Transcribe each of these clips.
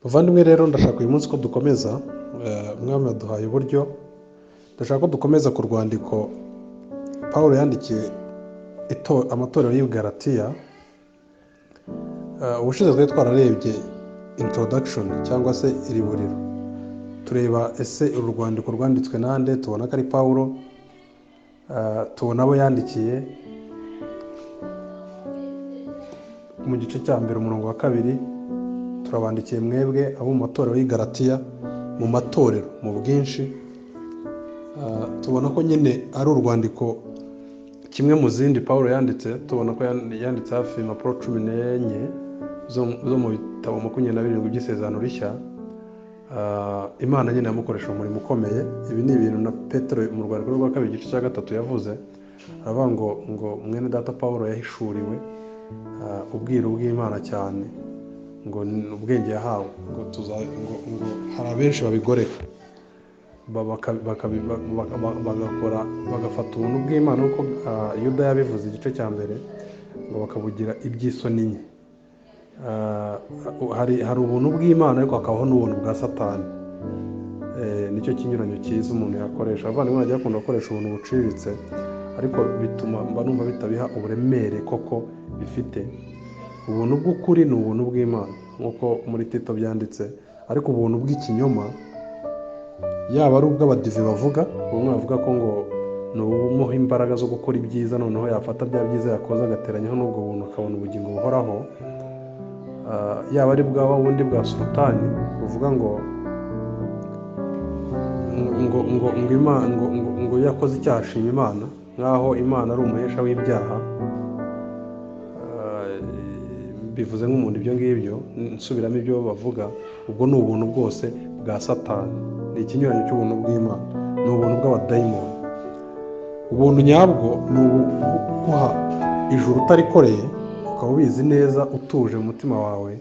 Bavandimwe rero ndashaka uyu munsi ko dukomeza umwami yaduhaye uburyo ndashaka ko dukomeza ku rwandiko Pawulo yandikiye amatorero y'i Galatiya. Ubushize twari twararebye introduction cyangwa se iriburiro, tureba ese uru rwandiko rwanditswe nande, tubona ko ari Pawulo, tubona abo yandikiye mu gice cya mbere umurongo wa 2, turabandikiye mwebwe abo mu matorero y'i Galatiya, mu matorero mu bwinshi. Tubona ko nyine ari urwandiko kimwe mu zindi Pawulo yanditse. Tubona ko yanditse hafi impapuro 14 zo mu bitabo 27 by'isezerano rishya. Imana nyine yamukoresha umurimo ukomeye. Ibi ni ibintu na Petero mu rwandiko rwa 2 igice cya 3 yavuze, aravuga ngo mwene data Pawulo yahishuriwe ubwiru bw'Imana cyane, ngo ubwenge yahawe, ngo hari abenshi babigoreka bagafata ubuntu bw'Imana uko Yuda yabivuze igice cya mbere, ngo bakabugira iby'isoni nke. Hari ubuntu bw'Imana ariko hakabaho n'ubuntu bwa Satani. Nicyo kinyuranyo cyiza umuntu yakoresha. Abavandimwe bajya bakunda gukoresha ubuntu buciriritse, ariko bituma mba numva bitabiha uburemere koko bifite. Ubuntu bw'ukuri ni ubuntu bw'Imana nk'uko muri Tito byanditse, ariko ubuntu bw'ikinyoma, yaba ari ubw'abadive bavuga, bamwe bavuga ko ngo ni ubumuha imbaraga zo gukora ibyiza, noneho yafata bya byiza yakoze agateranyaho n'ubwo buntu akabona ubugingo buhoraho. Yaba ari bwa bundi bwa sultani buvuga ngo yakoze icyaha ashima Imana, nk'aho Imana ari umuhesha w'ibyaha. Bivuze nk'umuntu ibyo ngibyo, nsubiramo ibyo bavuga, ubwo ni ubuntu bwose bwa Satani. Ni ikinyuranyo cy'ubuntu bw'Imana, ni ubuntu bw'abadayimoni. Ubuntu nyabwo ni uguha ijuru utarikoreye, ukaba ubizi neza utuje mu mutima wawe,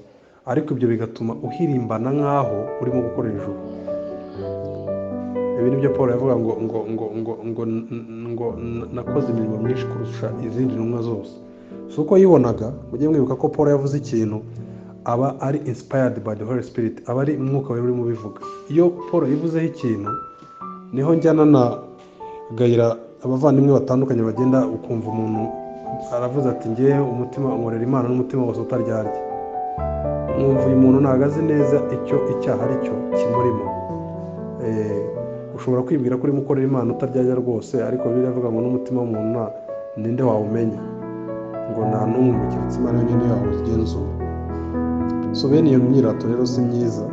ariko ibyo bigatuma uhirimbana nk'aho urimo gukorera ijuru. Ibi ni byo Paul yavuga ngo nakoze imirimo myinshi kurusha izindi ntumwa zose. Si uko yibonaga. Mujye mwibuka ko Paul yavuze ikintu aba ari inspired by the Holy Spirit, aba ari umwuka wera urimo bivuga. Iyo Paul yivuzeho ikintu, niho njyana na gayira abavandimwe batandukanye bagenda ukumva umuntu aravuze ati ngewe umutima nkorera Imana n'umutima wose utaryarya. Mwumva uyu muntu ntabwo azi neza icyo icyaha ari cyo kimurimo. Ushobora kwibwira ko urimo ukorera Imana utaryarya rwose, ariko Bibiliya iravuga ngo n'umutima w'umuntu ninde wawumenya, ngo nta n'umwe keretse Imana yonyine yawugenzura. So bene iyo myirato rero si myiza.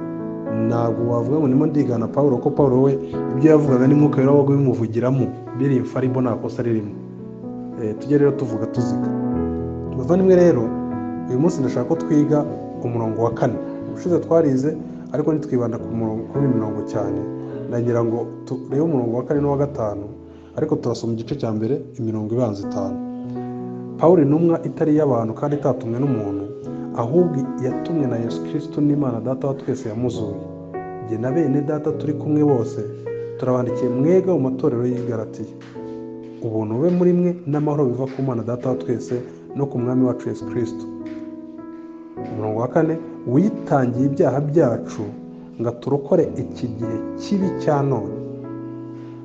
Ntabwo wavuga ngo ndimo ndigana Pawulo, ko Pawulo we ibyo yavugaga ni mwuka wera wabaga bimuvugiramo, biri infallible, nta kosa ririmo. Tujye rero tuvuga tuziga. Bavandimwe rero, uyu munsi ndashaka ko twiga umurongo wa 4. Ubushize twarize ariko ntitwibanda kuri mirongo cyane. Nagira ngo turebe umurongo wa 4 n'uwa 5, ariko turasoma igice cya mbere imirongo ibanza 5. Pawulo intumwa itari y'abantu kandi itatumwe n'umuntu, ahubwo yatumwe na Yesu Kristo n'Imana Data wa twese yamuzuye. Jye na bene data turi kumwe bose turabandikiye mwega mu matorero y'i Galatiya. Ubuntu bube muri mwe n'amahoro biva ku Mana Data wa twese no ku Mwami wacu Yesu Kristo. Umurongo wa 4, witangiye ibyaha byacu ngo turokore iki gihe kibi cya none,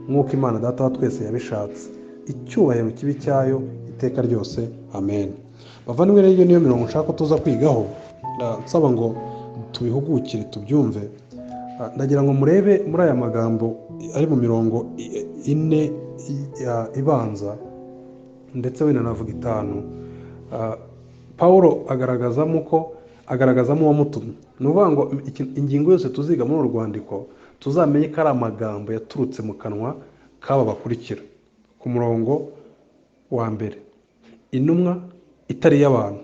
nk'uko Imana Data wa twese yabishatse. Icyubahiro kibi cyayo iteka ryose. Amen. Bavandimwe rero, iyo niyo mirongo nshaka ko tuza kwigaho, nsaba ngo tubihugukire tubyumve. Ndagira ngo murebe muri aya magambo ari mu mirongo 4 ibanza, ndetse wenda navuga 5. Pawulo agaragazamo uwamutumye. Ni ukuvuga ngo ingingo yose tuziga muri uru rwandiko tuzamenye ko ari amagambo yaturutse mu kanwa k'aba bakurikira. Ku murongo wa 1, intumwa itari y'abantu.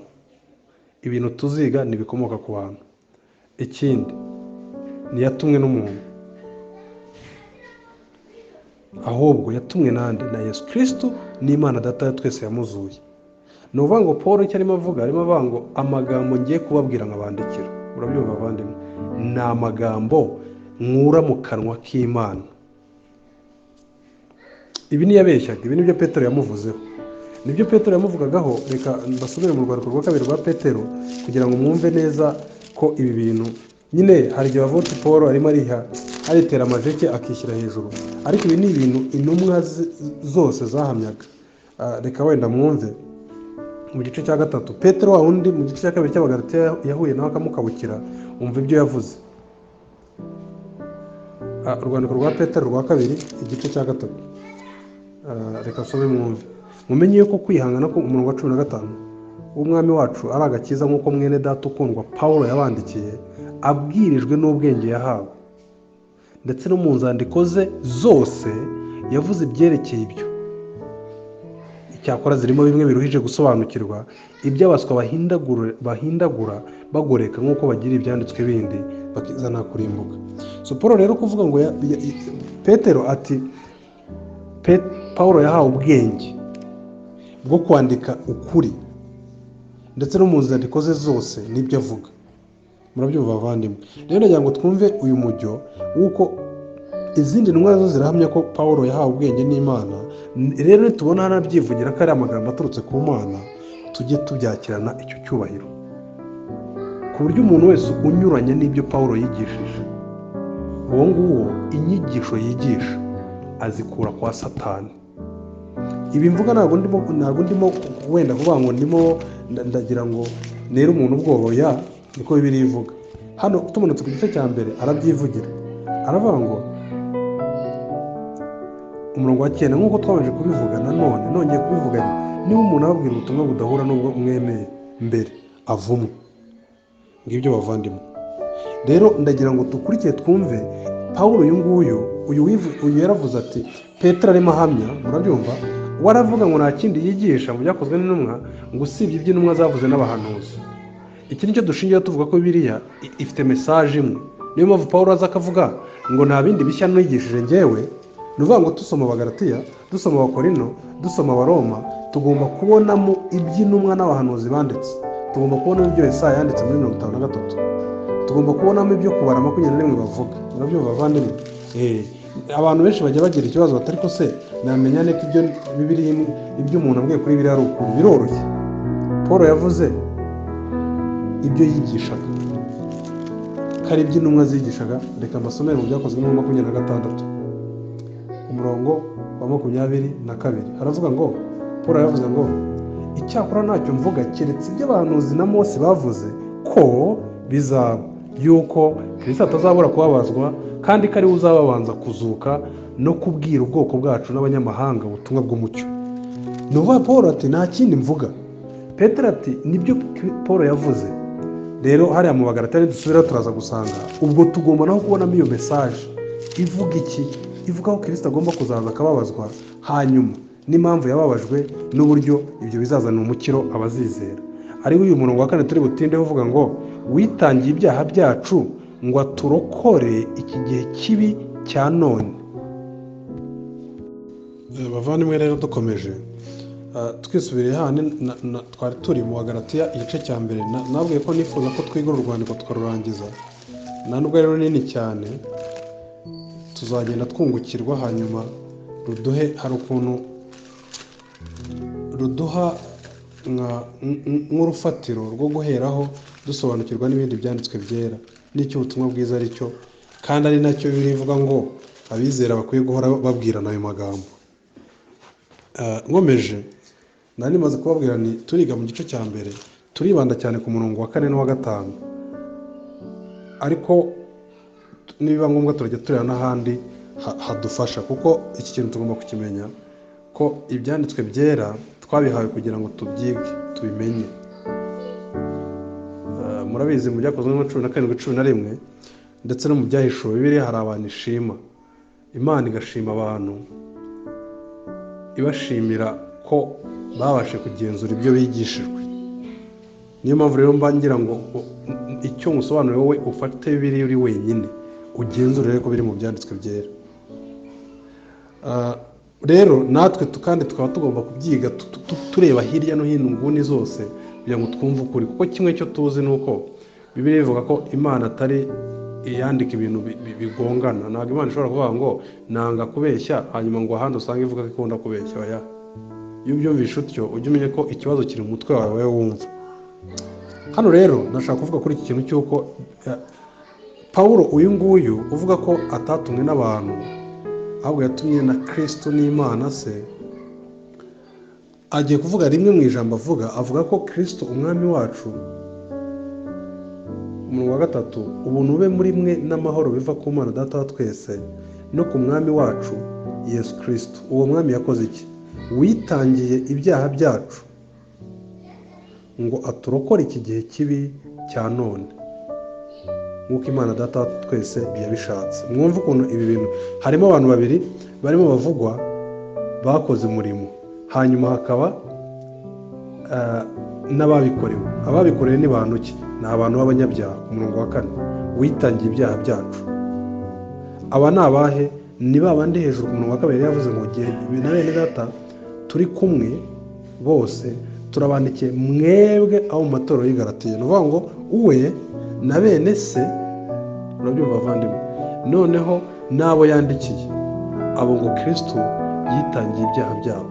Ibintu tuziga ntibikomoka ku bantu. Ikindi, ntiyatumwe n'umuntu, ahubwo yatumwe nande na Yesu Kristo n'Imana Data ya twese yamuzuye. Ni ukuvuga ngo Paul icyo arimo avuga ngo amagambo ngiye kubabwira nkabandikira, urabyumva bavandimwe, ni amagambo nkura mu kanwa k'Imana. Ibi ntiyabeshyaga, ibi nibyo Petero yamuvuzeho, nibyo Petero yamuvugagaho. Reka mbasubire mu rwandiko rwa 2 rwa Petero kugira ngo mwumve neza ko ibi bintu nyine hari igihe bavuga ati Paul arimo aritera amajeke akishyira hejuru, ariko ibi ni ibintu intumwa zose zahamyaga. Reka wenda mwumve mu gice cya gatatu Petero wa wundi mu gice cya kabiri cy'Abagalatiya yahuye nawe akamukabukira, umva ibyo yavuze. Urwandiko rwa Petero rwa kabiri igice cya gatatu, reka nsome mwumve. Mumenye yuko kwihangana ko umurongo wa 15 w'umwami wacu ari agakiza, nk'uko mwene data ukundwa Pawulo yabandikiye, abwirijwe n'ubwenge yahawe, ndetse no mu nzandiko ze zose yavuze ibyerekeye ibyo. Icyakora zirimo bimwe biruhije gusobanukirwa, iby'abaswa bahindagura bagoreka, nk'uko bagira ibyanditswe bindi bakizana kurimbuka. So Paul rero kuvuga ngo Petero ati Pawulo yahawe ubwenge bwo kwandika ukuri, ndetse no mu nzandiko ze zose nibyo avuga. Murabyumva bavandimwe? Rero nagira ngo twumve uyu mujyo w'uko izindi ntumwa zo zirahamya ko Pawulo yahawe ubwenge n'Imana. Rero nitubona hanabyivugira ko ari amagambo aturutse ku Mana, tujye tubyakirana icyo cyubahiro, ku buryo umuntu wese unyuranye n'ibyo Pawulo yigishije, uwo nguwo inyigisho yigisha azikura kwa Satani. Ibi mvuga ntabwo ndimo wenda kuvuga ngo ndimo ndagira ngo nere umuntu ubwoba, ya niko Bibiliya ivuga. Hano tumanutse ku gice cya mbere arabyivugira, aravuga ngo umurongo wa 9, nk'uko twabanje kubivuga, nanone nongeye kubivuga, niba umuntu ababwira ubutumwa budahura n'ubwo mwemeye mbere, avumwe. Ngibyo bavandimwe. Rero ndagira ngo dukurikiye twumve Pawulo uyu yaravuze ati Petero arimo ahamya, murabyumva, waravuga ngo nta kindi yigisha mu byakozwe n'intumwa ngo usibye iby'intumwa zavuze n'abahanuzi. Iki nicyo dushingiye tuvuga ko Bibiliya ifite message imwe. Niyo mpamvu Pawulo aza akavuga ngo nta bindi bishya nigishije njyewe. Nuvuga ngo dusoma Abagalatiya, dusoma Abakorino, dusoma Abaroma, tugomba kubonamo iby'intumwa n'abahanuzi banditse. Tugomba kubonamo ibyo Yesaya yanditse muri 53. Tugomba kubonamo ibyo kubara 21 bavuga. Murabyumva bavandimwe? Abantu benshi bajya bagira ikibazo batari ko se namenya neka ibyo Bibiliya ibyo umuntu ambwiye kuri Bibiliya ari ukuri. Biroroshye. Paul yavuze ibyo yigishaga, kari iby'intumwa zigishaga. Reka mbasomere mu byakozwe muri 26 umurongo wa 22. Haravuga ngo Paul yavuze ngo icyakora ntacyo mvuga keretse ibyo abahanuzi na Mose bavuze ko bizaba, yuko Kristo atazabura kubabazwa, kandi ko ari we uzababanza kuzuka no kubwira ubwoko bwacu n'abanyamahanga ubutumwa bw'umucyo. Nuvuga Paul ati nta kindi mvuga. Petero ati nibyo Paul yavuze. Rero hariya mu Bagalatiya dusubira turaza gusanga ubwo tugomba naho kubonamo iyo message ivuga iki, ivuga ko Kristo agomba kuzaza akababazwa, hanyuma n'impamvu yababajwe n'uburyo ibyo bizazana umukiro abazizera. Ari uyu murongo wa 4 turi butinde uvuga ngo witangiye ibyaha byacu ngo aturokore iki gihe kibi cya none. Bavandimwe rero dukomeje twisubiriye hano twari turi mu Bagalatiya igice cya mbere. Nabwiye ko nifuza ko twiga urwandiko tukarurangiza, nubwo rero nini cyane tuzagenda twungukirwa, hanyuma hari ukuntu ruduha nk'urufatiro rwo guheraho dusobanukirwa n'ibindi byanditswe byera n'icyo ubutumwa bwiza ari cyo, kandi ari nacyo birivuga ngo abizera bakwiye guhora babwirana ayo magambo. Nkomeje nari maze kubabwira ni turiga mu gice cya mbere, turibanda cyane ku murongo wa 4 n'uwa 5, ariko nibiba ngombwa turajya tureba n'ahandi hadufasha, kuko iki kintu tugomba kukimenya ko ibyanditswe byera twabihawe kugira ngo tubyige tubimenye. Murabizi mu byakozwe muri 17-11 ndetse no mu byahishuwe Bibiliya hari abantu ishima. Imana igashima abantu, ibashimira ko babashe kugenzura ibyo bigishijwe. Niyo mpamvu rero mbangira ngo icyo musobanuro wowe ufate Bibiliya uri wenyine ugenzure ko biri mu byanditswe byera. Rero natwe kandi tukaba tugomba kubyiga tureba hirya no hino nguni zose kugira ngo twumve ukuri, kuko kimwe cyo tuzi nuko Bibiliya ivuga ko Imana atari yandika ibintu bigongana. Ntabwo Imana ishobora kuvuga ngo nanga kubeshya hanyuma ngo ahandi usange ivuga ko ikunda kubeshya. Oya, iyo ubyumvishe utyo ujye umenye ko ikibazo kiri mu mutwe wawe wumva. Hano rero ndashaka kuvuga kuri iki kintu cy'uko Pawulo uyu nguyu uvuga ko atatumwe n'abantu ahubwo yatumwe na Kristo n'Imana se, agiye kuvuga rimwe mu ijambo avuga ko Kristo umwami wacu, umurongo wa 3, ubuntu bube muri mwe n'amahoro biva ku Mana Data wa twese no ku mwami wacu Yesu Kristo. Uwo mwami yakoze iki? Witangiye ibyaha byacu ngo aturokore iki gihe kibi cya none, nk'uko Imana Data wa twese yabishatse. Mwumva ukuntu ibi bintu harimo abantu babiri barimo bavugwa bakoze umurimo, hanyuma hakaba n'ababikorewe. Ababikorewe ni bantu ki? Ni abantu b'abanyabyaha. Umurongo wa 4, witangiye ibyaha byacu. Aba ni abahe? Ni babandi hejuru ku murongo wa 2 yavuze ngo gihe na bene data turi kumwe bose turabandikiye mwebwe abo mu matorero y'i Galatiya. Ni ukuvuga ngo uwe na bene se, urabyumva bavandimwe, noneho n'abo yandikiye abo ngo Kristo yitangiye ibyaha byabo.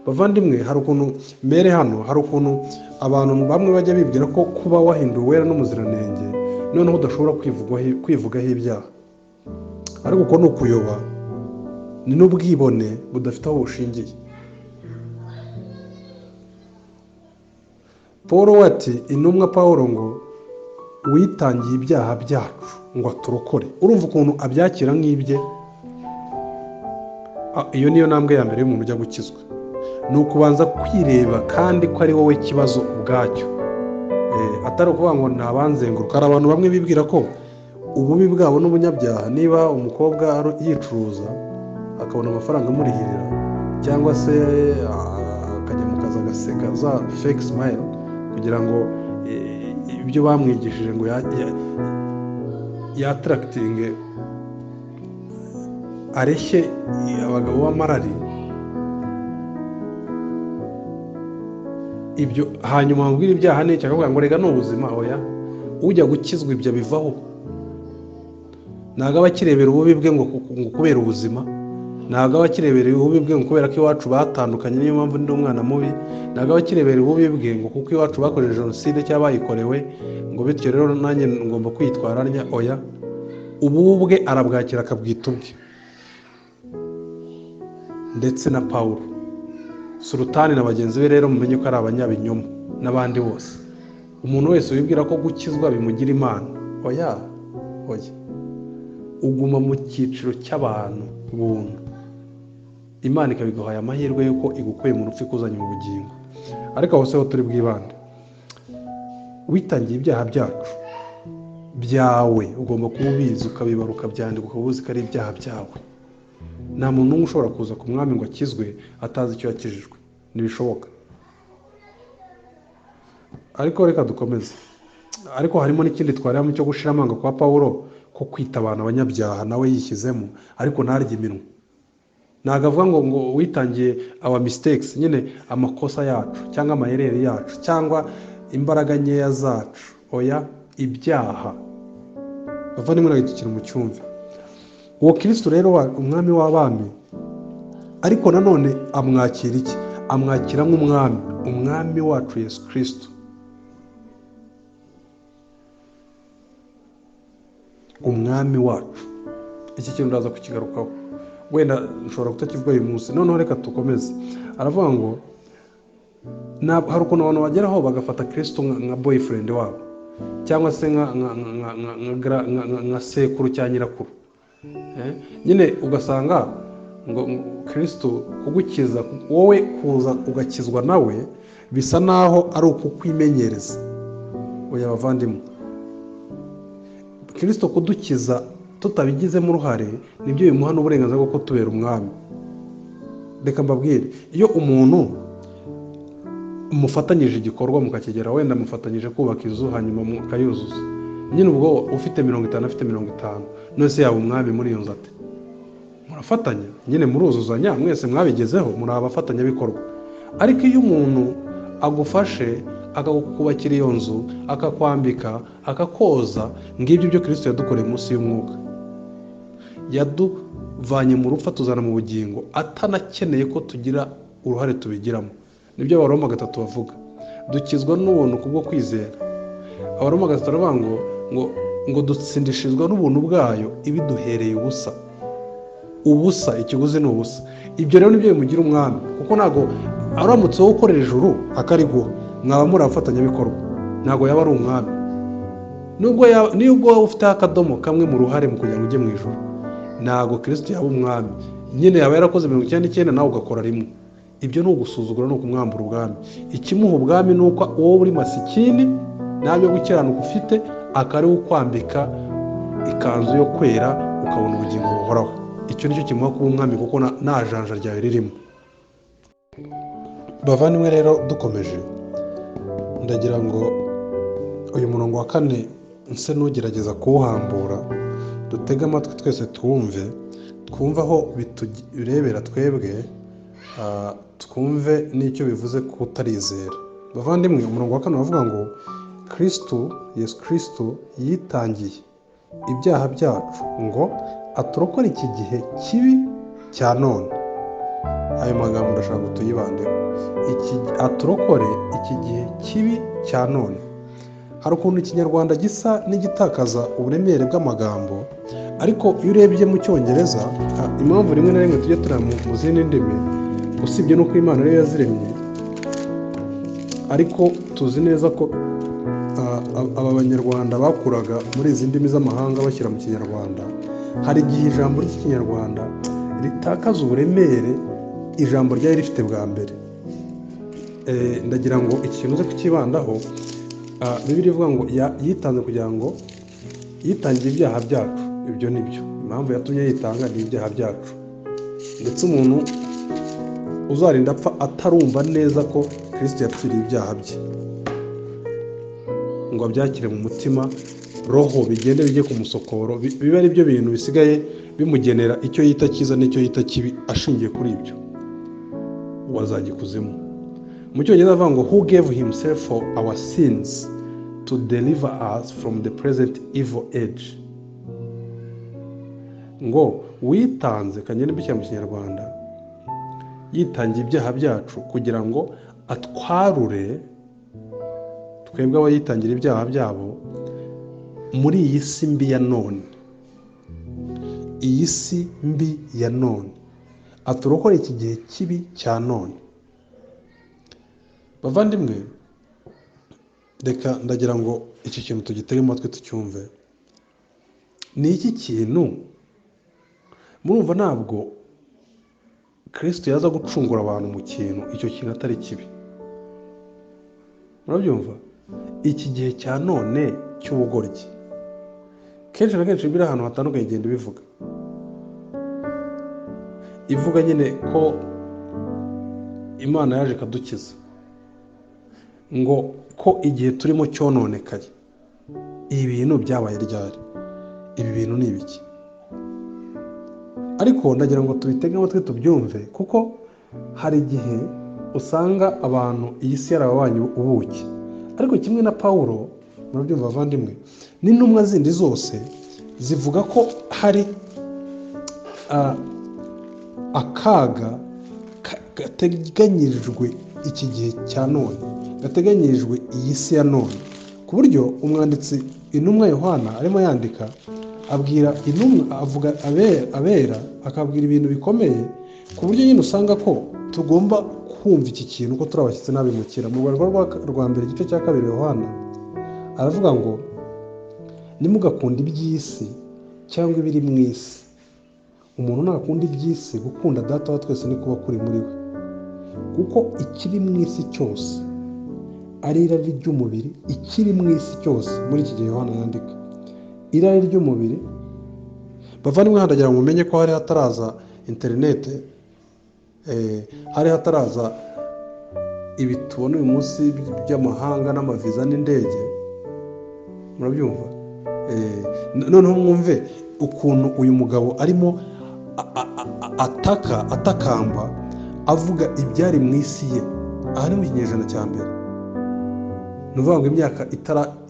Bavandimwe, hari ukuntu mbere hano, hari ukuntu abantu bamwe bajya bibwira ko kuba wahinduwe wera n'umuziranenge noneho udashobora kwivugaho ibyaha, ariko uko ni ukuyoba, ni n'ubwibone budafite aho bushingiye. Pawulo ati, intumwa Pawulo ngo witangiye ibyaha byacu ngo aturokore. Urumva ukuntu abyakira nk'ibye? Iyo niyo ntambwe ya mbere y'umuntu ujya gukizwa, ni ukubanza kwireba kandi ko ari wowe kibazo ubwacyo, atari ukuvuga ngo ntabanzenguruka. Hari abantu bamwe bibwira ko ububi bwabo n'ubunyabyaha, niba umukobwa yicuruza akabona amafaranga amurihirira, cyangwa se akajya mu kazi agaseka za fake smile kugira ngo ibyo bamwigishije ngo yatractinge areshye abagabo b'amarari, ibyo hanyuma wabwira ibyaha n'icyo akavuga ngo rega ni ubuzima. Oya, ujya gukizwa ibyo bivaho. Ntabwo aba akirebera ububi bwe ngo kubera ubuzima, ntabwo aba akirebera ububi bwe ngo kubera ko iwacu batandukanye niyo mpamvu ndi umwana mubi, ntabwo aba akirebera ububi bwe ngo kuko iwacu bakoreje jenoside cyangwa bayikorewe ngo bityo rero nanjye ngomba kwitwara ntya. Oya, ubu bwe arabwakira akabwita ubwe. Ndetse na Pawulo, Sultani na bagenzi be rero mumenye ko ari abanyabinyoma n'abandi bose. Umuntu wese wibwira ko gukizwa bimugira Imana, oya, uguma mu cyiciro cy'abantu buntu. Imana ikabiguhaye amahirwe yuko igukuye mu rupfu ikuzanye mu bugingo. Ariko aho seho turi bwibande, witangiye ibyaha byacu byawe, ugomba kuba ubizi, ukabibara, ukabyandika, ukaba uzi ko ari ibyaha byawe. Nta muntu n'umwe ushobora kuza ku mwami ngo akizwe atazi icyo yakijijwe, ntibishoboka. Ariko reka dukomeze. Ariko harimo n'ikindi twarimo cyo gushira amanga kwa Pawulo, ko kwita abantu abanyabyaha nawe yishyizemo, ariko ntarye iminwa. Ntabwo avuga ngo witangiye our mistakes, nyine amakosa yacu cyangwa amayerere yacu cyangwa imbaraga nkeya zacu. Oya, ibyaha. Bavandimwe, nagikira mu cyumva. Uwo Kristo rero umwami w'abami, ariko nanone amwakira iki? Amwakira nk'umwami, umwami wacu Yesu Kristo. Umwami wacu, iki kintu ndaza kukigarukaho, wenda nshobora kutakivuga uyu munsi. Noneho reka tukomeze. Aravuga ngo hari ukuntu abantu bageraho bagafata Kristo nka boyfriend wabo, cyangwa se nka sekuru cyangwa nyirakuru. Nyine ugasanga ngo Kristo kugukiza, wowe kuza ugakizwa nawe bisa naho ari ukukwimenyereza. Oya bavandimwe, Kristo kudukiza tutabigizemo uruhare nibyo bimuha n'uburenganzira bwo kutubera umwami. Reka mbabwire, iyo umuntu mufatanyije igikorwa mukakigera, wenda mufatanyije kubaka inzu hanyuma mukayuzuza, nyine ubwo ufite 50 afite 50, nose yaba umwami muri iyo nzu ate? Murafatanya, nyine muruzuzanya, mwese mwabigezeho, muri abafatanya bikorwa. Ariko iyo umuntu agufashe akakubakira iyo nzu, akakwambika, akakoza, ngibyo byo Kristo yadukoreye munsi y'umwuka. Yaduvanye mu rupfu tuzana mu bugingo, atanakeneye ko tugira uruhare tubigiramo. Nibyo Abaroma 3 bavuga, dukizwa n'ubuntu kubwo kwizera. Abaroma 3 bavuga ngo ngo dutsindishirizwa n'ubuntu bwayo ibiduhereye ubusa, ikiguzi ni ubusa. Ibyo rero nibyo bimugira umwami, kuko ntabwo aramutse wowe ukorera ijuru akariguha mwaba muri abafatanyabikorwa, ntabwo yaba ari umwami. Nubwo waba ufiteho akadomo kamwe mu ruhare mu kugira ngo ujye mu ijuru, ntabwo Kristo yaba umwami. Nyine yaba yarakoze 99 nawe ugakora rimwe. Ibyo ni ugusuzugura, ni ukumwambura ubwami. Ikimuha ubwami ni uko wowe uri masikini ntabyo gukiranuka ufite, akari ukwambika ikanzu yo kwera ukabona ubugingo buhoraho. Icyo nicyo kimuha kuba umwami, kuko nta janja ryawe ririmo. Bavandimwe rero, dukomeje, ndagira ngo uyu murongo wa 4 nse n'ugerageza kuwuhambura, dutege amatwi twese twumve aho biturebera twebwe, twumve n'icyo bivuze kutarizera. Bavandimwe, umurongo wa 4 bavuga ngo Yesu Kristo yitangiye ibyaha byacu ngo aturokore iki gihe kibi cya none. Ayo magambo ndashaka ngo tuyibandeho. Aturokore iki gihe kibi cya none. Hari ukuntu ikinyarwanda gisa n'igitakaza uburemere bw'amagambo, ariko iyo urebye mu cyongereza, impamvu rimwe na rimwe tujya tureba mu zindi ndimi, usibye n'uko Imana ariyo yaziremye, ariko tuzi neza ko aba banyarwanda bakuraga muri izi ndimi z'amahanga bashyira mu kinyarwanda, hari igihe ijambo ry'ikinyarwanda ritakaza uburemere ijambo ryari rifite bwa mbere. Ndagira ngo ikintu uze kukibandaho, Bibiliya ivuga ngo yitanze kugira ngo yitangiye ibyaha byacu. Ibyo ni byo impamvu yatumye yitanga, ni ibyaha byacu. Ndetse umuntu uzarinda apfa atarumva neza ko Kristo yapfiriye ibyaha bye, ngo abyakire mu mutima, roho bigende bijye ku musokoro, biba ari byo bintu bisigaye bimugenera icyo yita cyiza n'icyo yita kibi. Ashingiye kuri ibyo wazajya ikuzimu. Mu cyongereza avuga ngo who gave himself for our sins to deliver us from the present evil age. Ngo witanze, kagenda bishyira mu kinyarwanda, yitangiye ibyaha byacu kugira ngo atwarure twebwe aba yitangira ibyaha byabo muri iyi si mbi ya none. Iyi si mbi ya none, aturokore iki gihe kibi cya none. Bavandimwe, reka ndagira ngo iki kintu tugitege amatwi tucyumve. Ni iki kintu murumva ntabwo Kristo yaza gucungura abantu mu kintu icyo kintu atari kibi. Murabyumva? Iki gihe cya none cy'ubugoryi, kenshi na kenshi biri ahantu hatandukanye igenda bivuga. Ivuga nyine ko Imana yaje kadukiza, ngo ko igihe turimo cyononekaye. Ibi bintu byabaye ryari? Ibi bintu ni ibiki? Ariko ndagira ngo tubitege amatwi tubyumve, kuko hari igihe usanga abantu iyi si yarababanye ubuki. Ariko kimwe na Pawulo, murabyumva bavandimwe, n'intumwa zindi zose zivuga ko hari akaga gateganyirijwe iki gihe cya none, gateganyirijwe iyi si ya none, ku buryo umwanditsi intumwa Yohana arimo yandika abwira intumwa, avuga abera akabwira ibintu bikomeye, ku buryo nyine usanga ko tugomba kumva iki kintu ko turi abashyitsi n'abimukira. Mu rwanda rwa mbere igice cya 2 Yohana aravuga ngo nimugakunda iby'isi cyangwa ibiri mu isi. Umuntu nakunda iby'isi, gukunda Data wa twese ni kuba kuri muri we, kuko ikiri mu isi cyose ari irari ry'umubiri. Ikiri mu isi cyose muri iki gihe Yohana yandika, irari ry'umubiri. Bavandimwe, ndagira ngo mumenye ko hari hataraza interinete, hari hataraza ibi tubona uyu munsi by'amahanga n'amaviza n'indege. Murabyumva? Noneho mwumve ukuntu uyu mugabo arimo atakamba avuga ibyari mu isi ye. Aha ni mu kinyejana cya mbere, ni ukuvuga ngo imyaka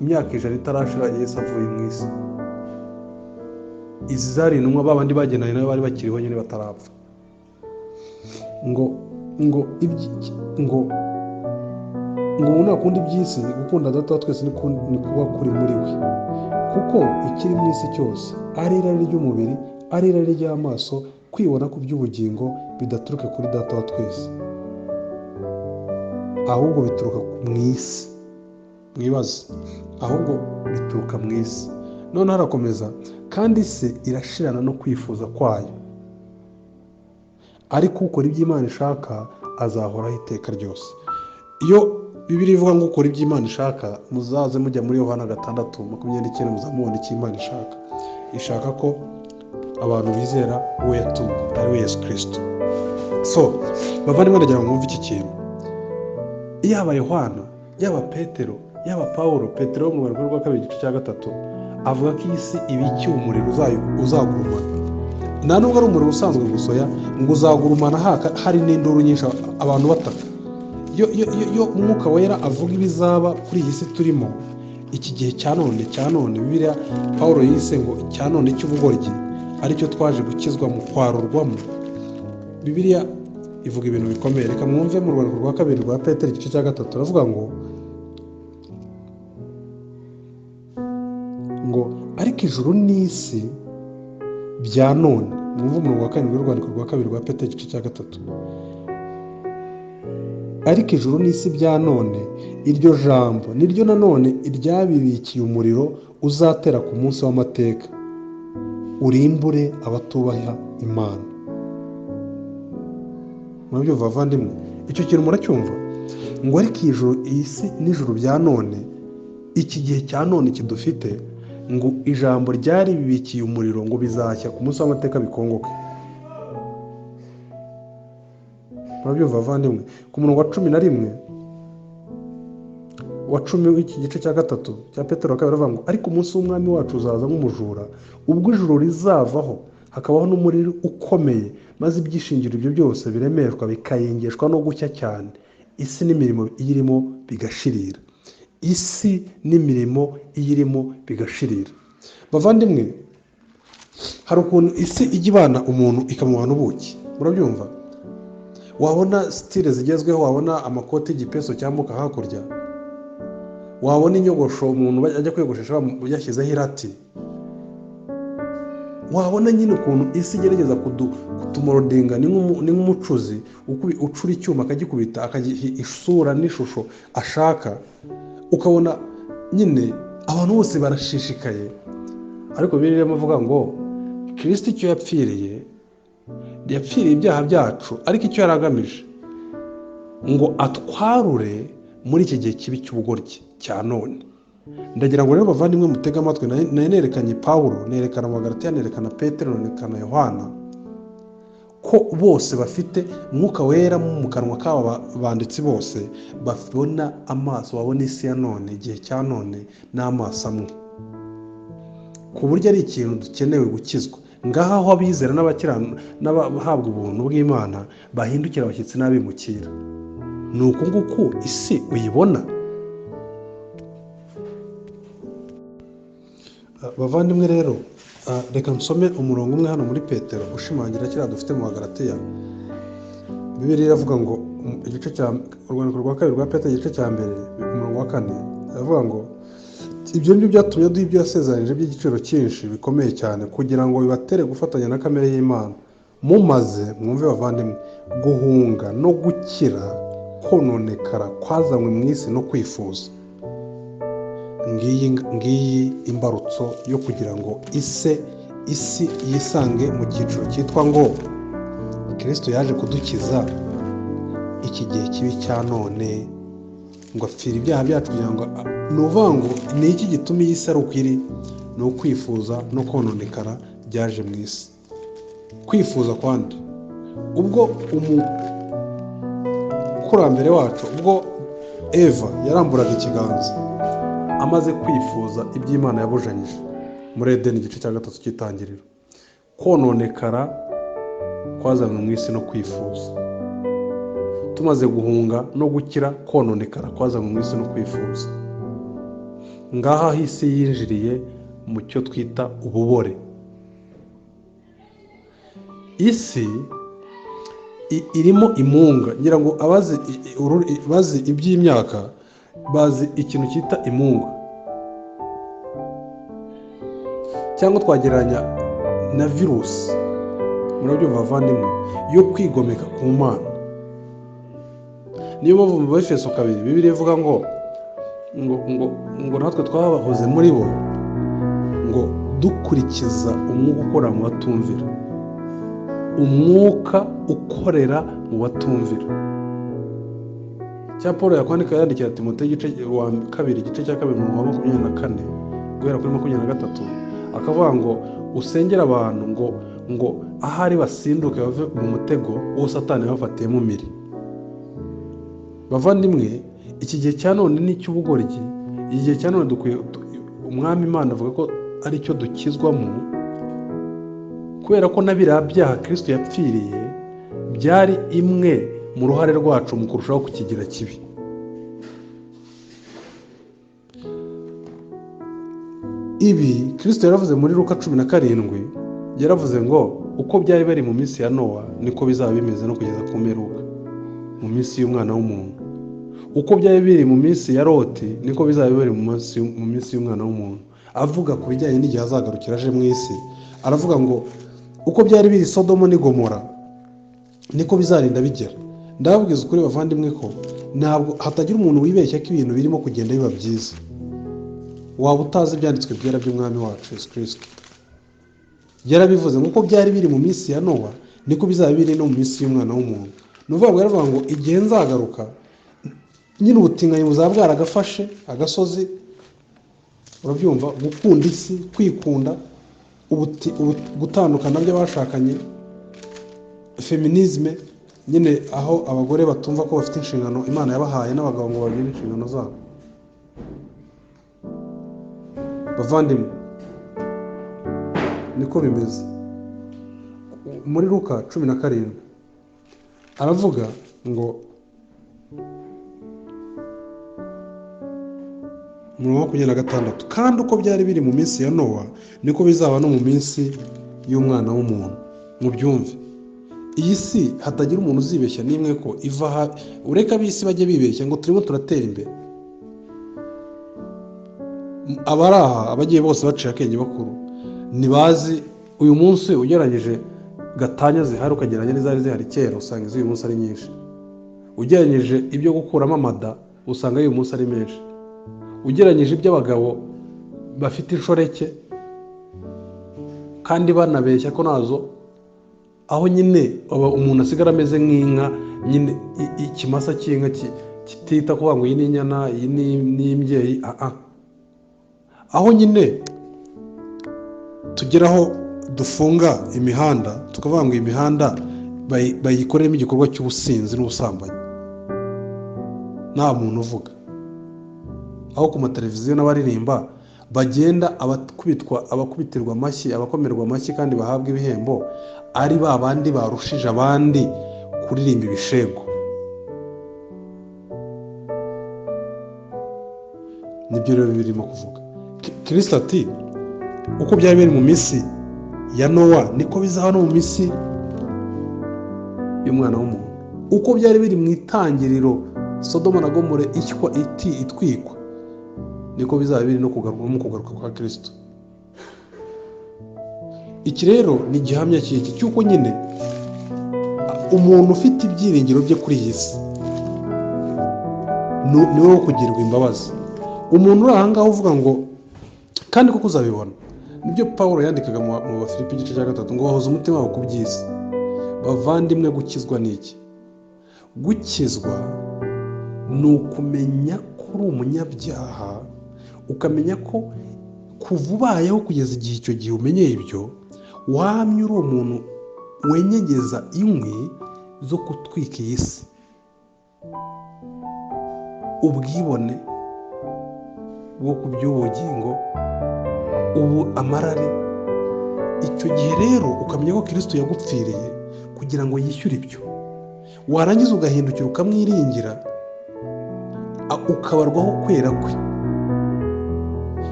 100 itarashira Yesu avuye mu isi. Izi zari intumwa babandi bagendanye nawe bari bakiriho nyine batarapfa. ngo umuntu akunda iby'isi, gukunda Data wa twese ni kuba kuri muri we, kuko ikiri mu isi cyose ari irari ry'umubiri, ari irari ry'amaso, kwibona ku by'ubugingo bidaturuka kuri Data wa twese, ahubwo bituruka mu isi. Mwibaze, ahubwo bituruka mu isi. None harakomeza, kandi isi irashirana no kwifuza kwayo, ariko ukora ibyo Imana ishaka azahoraho iteka ryose. Iyo Bibiliya ivuga ngo ukora ibyo Imana ishaka, muzaze mujya muri Yohana 6:29 muzamubona icyo Imana ishaka. Ishaka ko abantu bizera uwo yatumye, ari we Yesu Kristo. So bavandimwe, ndagira ngo mwumve iki kintu. Yaba Yohana, yaba Petero, yaba Pawulo, Petero mu rwandiko rwa 2 igice cya 3 avuga ko iyi si ibikiye umuriro uzagurumana. Nta nubwo ari umuriro usanzwe gusoya ngo uzagurumana hari n'induru nyinshi abantu bataka. Yo umwuka wera avuga ibizaba kuri iyi si turimo, iki gihe cya none Bibiliya Pawulo yise ngo cya none cy'ubugoryi, aricyo twaje gukizwa mu kwarurwamo. Bibiliya ivuga ibintu bikomeye. Reka mwumve mu rwandiko rwa 2 rwa Petero igice cya 3 aravuga ngo ariko ijuru n'isi bya none. Mwumve mu rwa 7 rw'urwandiko rwa 2 rwa Petero igice cya 3. Ariko ijuru n'isi bya none, iryo jambo niryo nanone iryabibikiye umuriro uzatera ku munsi w'amateka, urimbure abatubaha Imana. Murabyumva bavandimwe? Icyo kintu muracyumva? Ngo ariko iyi si n'ijuru bya none, iki gihe cya none kidufite, ngo ijambo ryari bibikiye umuriro ngo bizashya ku munsi w'amateka bikongoke. Murabyumva bavandimwe? Ku murongo wa 11 wa 10 w'iki gice cya 3 cya Petero akavuga ngo ariko umunsi w'umwami wacu uzaza nk'umujura, ubwo ijuru rizavaho hakabaho n'umuriro ukomeye, maze ibyishingiro ibyo byose biremeshwa bikayengeshwa no gucya cyane, isi n'imirimo iyirimo bigashirira. Isi n'imirimo iyirimo bigashirira. Bavandimwe, hari ukuntu isi ijya ibana umuntu ikamubana ubuki. Murabyumva? Wabona style zigezweho, wabona amakoti y'igipeso cyambuka hakurya, wabona inyogosho umuntu ajya kwiyogoshesha yashyizeho irati, wabona nyine ukuntu isi igerageza kutumorodinga. Ni nk'umucuzi ucura icyuma akagikubita akagiha isura n'ishusho ashaka, ukabona nyine abantu bose barashishikaye. Ariko Bibiliya ivuga ngo Kristo icyo yapfiriye ibyaha byacu, ariko icyo yaragamije ngo atwarure muri iki gihe kibi cy'ubugoryi cya none. Ndagira ngo rero bavandimwe mutega amatwi. Nerekanye Pawulo, nerekana Magalatiya, nerekana Petero, nerekana Yohana, ko bose bafite mwuka wera mu kanwa k'aba banditsi bose, babona amaso, babona isi ya none, igihe cya none n'amaso amwe, ku buryo ari ikintu dukenewe gukizwa. Ngaha aho abizera n'abahabwa ubuntu bw'Imana bahindukira abashyitsi n'abimukira. Ni uku nguku isi uyibona. Bavandimwe rero, reka nsome umurongo umwe hano muri Petero ushimangira kiriya dufite mu Magalatiya. Bibiliya iravuga ngo urwandiko rwa 2 rwa Petero igice cya 1 umurongo wa 4 aravuga ngo ibyo ngibyo byatumye duha ibyo yasezeranyije by'igiciro cyinshi bikomeye cyane, kugira ngo bibatere gufatanya na kamere y'Imana, mumaze mwumve bavandimwe guhunga no gukira kononekara kwazanywe mu isi no kwifuza. Ngiyi imbarutso yo kugira ngo isi yisange mu cyiciro cyitwa ngo Kristo yaje kudukiza iki gihe kibi cya none, ngo apfira ibyaha byacu kugira ngo nuvuga ngo ni iki gituma iyi si ari ukwiri? Ni ukwifuza no kononekara byaje mu isi. Kwifuza kwandi, ubwo umukurambere wacu, ubwo Eva yaramburaga ikiganza amaze kwifuza iby'Imana yabujanyije muri Edeni igice cya 3 cy'itangiriro, kononekara kwazanywe mu isi no kwifuza. Tumaze guhunga no gukira, kononekara kwazanywe mu isi no kwifuza. Ngaha isi yinjiriye mu cyo twita ububore. Isi irimo imunga. Ngira ngo bazi iby'imyaka bazi ikintu cyita imunga. cyangwa twagereranya na virusi, murabyumva bavandimwe, yo kwigomeka ku Mana. niyo mpamvu mu Efeso 2 Bibiliya ivuga ngo natwe twabahoze muri bo, ngo dukurikiza umwuka ukora mu batumvira, umwuka ukorera mu batumvira. cya Paul yakwandika yandikira Timoteyo igice cya 2 mu 24 guhera kuri 23, akavuga ngo usengera abantu ngo ahari basinduke bave mu mutego wo Satani yabafatiye mu miri. Bavandimwe, iki gihe cya none ni cy'ubugoryi. Igihe cya none dukwiye, umwami Imana avuga ko ari cyo dukizwamo, kubera ko nabira byaha Kristo yapfiriye byari imwe mu ruhare rwacu mu kurushaho kukigira kibi. Ibi Kristo yaravuze muri Luka 17, yaravuze ngo uko byari bari mu minsi ya Nowa niko bizaba bimeze no kugeza ku mperuka, mu minsi y'umwana w'umuntu. Uko byari biri mu minsi ya Loti niko bizaba biri mu minsi y'umwana w'umuntu. Avuga ku bijyanye n'igihe azagarukira aje mu isi, aravuga ngo uko byari biri Sodomo n'i Gomora niko bizarinda bigera. Ndababwiza ukuri bavandimwe ko ntabwo hatagira umuntu wibeshya ko ibintu birimo kugenda biba byiza. Waba utazi ibyanditswe byera by'umwami wacu Yesu Kristo. Yarabivuze ngo uko byari biri mu minsi ya Nowa niko bizaba biri no mu minsi y'umwana w'umuntu. Nuvuga ngo yaravuga ngo igihe nzagaruka, nyine ubutinganyi buzaba bwaragafashe agasozi, urabyumva, gukunda isi, kwikunda, gutandukana by'abashakanye, feminisme, nyine aho abagore batumva ko bafite inshingano Imana yabahaye n'abagabo ngo bagire inshingano zabo. Bavandimwe, niko bimeze. Muri Luka 17 aravuga ngo mu 26, kandi uko byari biri mu minsi ya Nowa niko bizaba no mu minsi y'umwana w'umuntu. Mubyumve, iyi si hatagira umuntu uzibeshya nimwe ko iva ureka ab'isi bajye bibeshya ngo turimo turatera imbere. Abaraha abagiye bose baciye akenge bakuru ntibazi uyu munsi ugeranyije gatanya zihari ukageranya n'izari zihari kera, usanga iz'uyu munsi ari nyinshi. Ugeranyije ibyo gukuramo amada usanga uyu munsi ari menshi. Ugeranyije iby'abagabo bafite inshoreke kandi banabeshya ko nazo, aho nyine umuntu asigara ameze nk'inka, nyine ikimasa cy'inka kitita kuvuga ngo iyi ni inyana, iyi ni imbyeyi. Aho nyine tugeraho dufunga imihanda tukavuga ngo imihanda bayikoremo igikorwa cy'ubusinzi n'ubusambanyi, nta muntu uvuga. Aho ku mateleviziyo n'abaririmba bagenda abakubitirwa amashyi, abakomerwa amashyi kandi bahabwa ibihembo ari ba bandi barushije abandi kuririmba ibishego. Nibyo rero birimo kuvuga. Kristo ati uko byari biri mu minsi ya Nowa niko bizaba no mu minsi y'umwana w'umuntu. Uko byari biri mu itangiriro Sodomo na Gomora itwikwa niko bizaba biri no kugaruka kwa Kristo. Iki rero ni gihamya cy'uko nyine umuntu ufite ibyiringiro bye kuri iyi si ni wo kugirwa imbabazi. Umuntu uri ahangaha uvuga ngo kandi kuko uzabibona, nibyo Pawulo yandikaga mu Bafilipi igice cya 3 ngo bahoze umutima wabo ku by'isi. Bavandimwe, gukizwa ni iki? Gukizwa ni ukumenya ko uri umunyabyaha, ukamenya ko kuva ubayeho kugeza igihe icyo gihe umenyeye ibyo, wamye uri umuntu wenyegeza inkwi zo gutwika iyi si, ubwibone bwo kuby'ubugingo, amarari. Icyo gihe rero ukamenya ko Kristo yagupfiriye kugira ngo yishyure ibyo, warangiza ugahindukira ukamwiringira, ukabarwaho kwera kwe.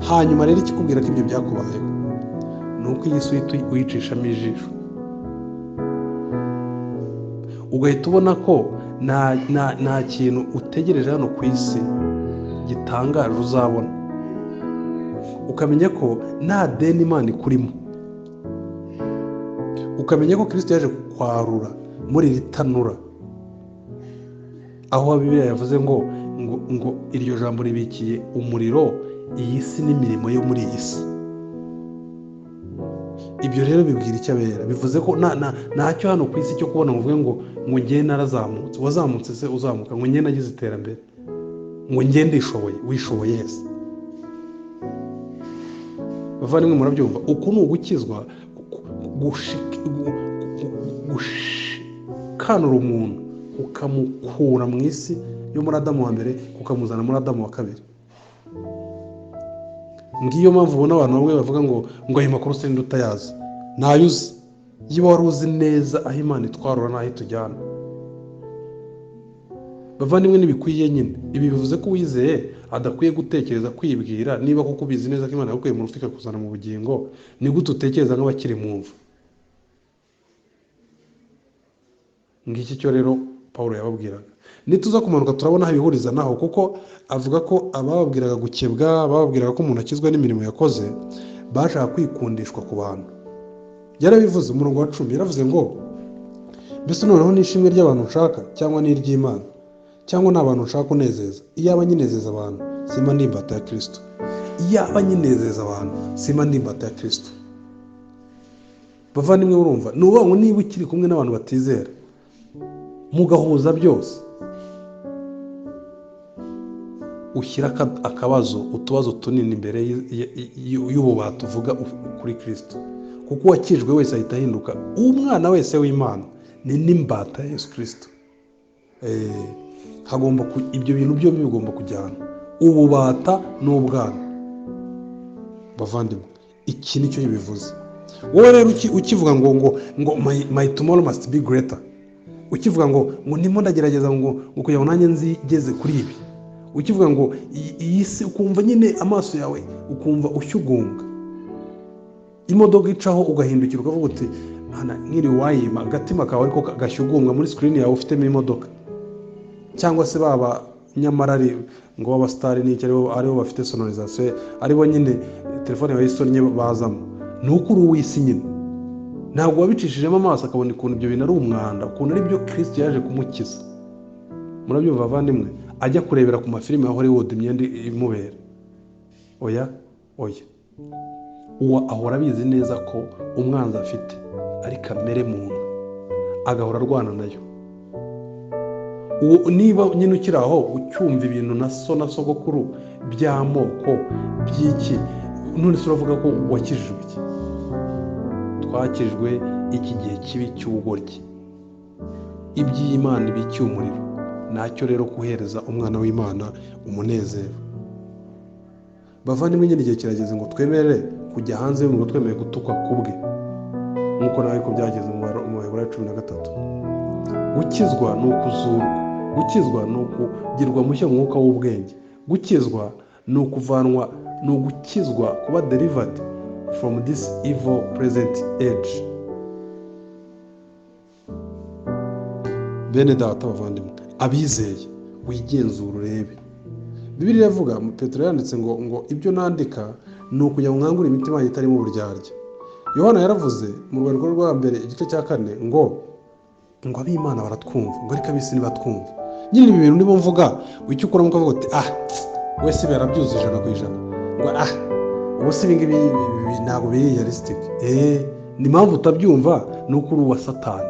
Hanyuma rero ikikubwira ko ibyo byakubayeho ni uko iyi si uyicishamo ijisho, ugahita ubona ko nta kintu utegereje hano ku isi gitangaje uzabona. ukamenya ko nta deni Imana ikurimo, ukamenya ko Kristo yaje kukwarura muri iri tanura, aho Bibiliya yavuze ngo iryo jambo ribikiye umuriro iyi si n'imirimo yo muri iyi si. Ibyo rero bibwira icyo abera, bivuze ko ntacyo hano ku isi cyo kubona ngo uvuge ngo ngiye narazamutse. Wazamutse se uzamuka? Ngo ngiye nagize iterambere? Ngo ngiye ndishoboye? Wishoboye ese? Bavandimwe murabyumva, uku ni ugukizwa, gukanura umuntu ukamukura mu isi yo muri Adamu wa mbere ukamuzana muri Adamu wa kabiri. Ngiyo mpamvu ubona abantu bamwe bavuga ngo ayo makuru se utayazi. Ntayo uzi. Iyo wari uzi neza aho Imana itwarura n'aho itujyana. Bavandimwe ntibikwiye nyine. Ibi bivuze ko wizeye adakwiye gutekereza kwibwira niba koko ubizi neza ko Imana yakuye mu rupfu ikakuzana mu bugingo, ni gute utekereza nk'abakiri mu mva? Ngiki cyo rero Pawulo yababwiraga. Nituza kumanuka turabona aho ibihuriza naho, kuko avuga ko abababwiraga gukebwa, abababwiraga ko umuntu akizwa n'imirimo yakoze, bashaka kwikundishwa ku bantu. Yarabivuze umurongo wa 10, yaravuze ngo mbese noneho n'ishimwe ry'abantu nshaka cyangwa n'iry'Imana, cyangwa n'abantu nshaka kunezeza? Iyaba nyinezeza abantu simba ndi imbata ya Kristo. Iyaba nyinezeza abantu simba ndi imbata ya Kristo. Bavandimwe urumva, nuba ngo niba ukiri kumwe n'abantu batizera mugahuza byose, ushyira akabazo, utubazo tunini imbere y'ububata uvuga kuri Kristo, kuko uwakijwe wese ahita ahinduka umwana wese w'Imana, ni n'imbata ya Yesu Kristo. Hagomba ibyo bintu byombi bigomba kujyana, ububata n'ubwana. Bavandimwe, iki nicyo bivuze. Wowe rero ukivuga ngo my tomorrow must be greater, ukivuga ngo ndimo ndagerageza ngo kugira ngo nanjye nzigeze kuri ibi, ukivuga ngo iyi si, ukumva nyine amaso yawe ukumva ushyugunga, imodoka icaho ugahindukira ukavuga uti nkiri wayima, agatima kawe ariko gashyugunga muri screen yawe ufitemo imodoka. Cyangwa se baba nyamarari ngo b'abasitari n'iki aribo bafite sonorisation, aribo nyine telefone yawe isonnye bazamo. Nuko uri uw'isi nyine, ntabwo wabicishijemo amaso akabona ukuntu ibyo bintu ari umwanda, ukuntu ari byo Kristo yaje kumukiza. Murabyumva bavandimwe? Ajya kurebera ku mafilime ya Hollywood imyenda imubera, oya uwa ahora abizi neza ko umwanzi afite ari kamere muntu, agahora arwana nayo. Niba nyine ukiri aho ucyumva ibintu na sogokuru by'amoko by'iki, none se uravuga ko wakijijwe iki? Twakijwe iki gihe kibi cy'ubugoryi, iby'Imana ibikiye umuriro. Nacyo rero kuhereza umwana w'Imana umunezero. Bavandimwe, nyine igihe kirageze ngo twemere kujya hanze y'umuriro, twemeye gutukwa kubwe, nk'uko nawe ko byageze mu Baheburayo 13. Gukizwa ni ukuzurwa, gukizwa ni ukugirwa mushya mu mwuka w'ubwenge, gukizwa ni ukuvanwa, ni ugukizwa, kuba delivered from this evil present age. Bene data bavandimwe, abizeye wigenzura urebe. Bibiliya ivuga, Petero yanditse ngo ibyo nandika ni ukugira ngo nkangure imitima yanyu itarimo uburyarya. Yohana yaravuze mu rwandiko rwa mbere igice cya 4 ngo ab'Imana baratwumva, ngo ariko ab'isi ntibatwumva. Nyine ibi bintu ndimo mvuga, icyo ukora mukavuga uti wese barabyuza 100%, ngo ubu si ibingibi ntabwo biri realistic. Ni mpamvu utabyumva ni uko uri uwa Satani.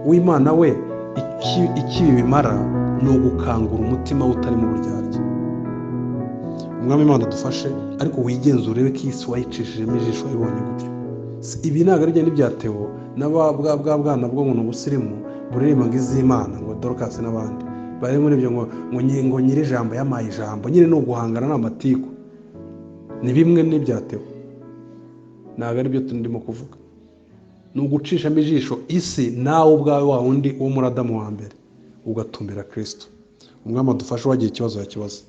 Uw'Imana we ikibi bimara ni ugukangura umutima utari mu buryarya. Umwami Imana dufashe, ariko wigenzure urebe ko isi wayicishijemo ijisho ibonye gutyo. Ibi ntabwo ari bya n'ibyatewo bwa bwana bwo mu busirimu burema ngiz'Imana ngo Dorcas n'abandi bari muri ibyo ngo nyiri ijambo yamaye ijambo, nyine no guhangana n'amatiku. Ni bimwe n'ibyatewo, ntabwo ari byo ndimo kuvuga. Ni ugucishamo ijisho isi nawe ubwawe wa wundi wo muri Adamu wa mbere, ugatumbira Kristo. Umwami adufashe, wagiye ikibazo yakibaza.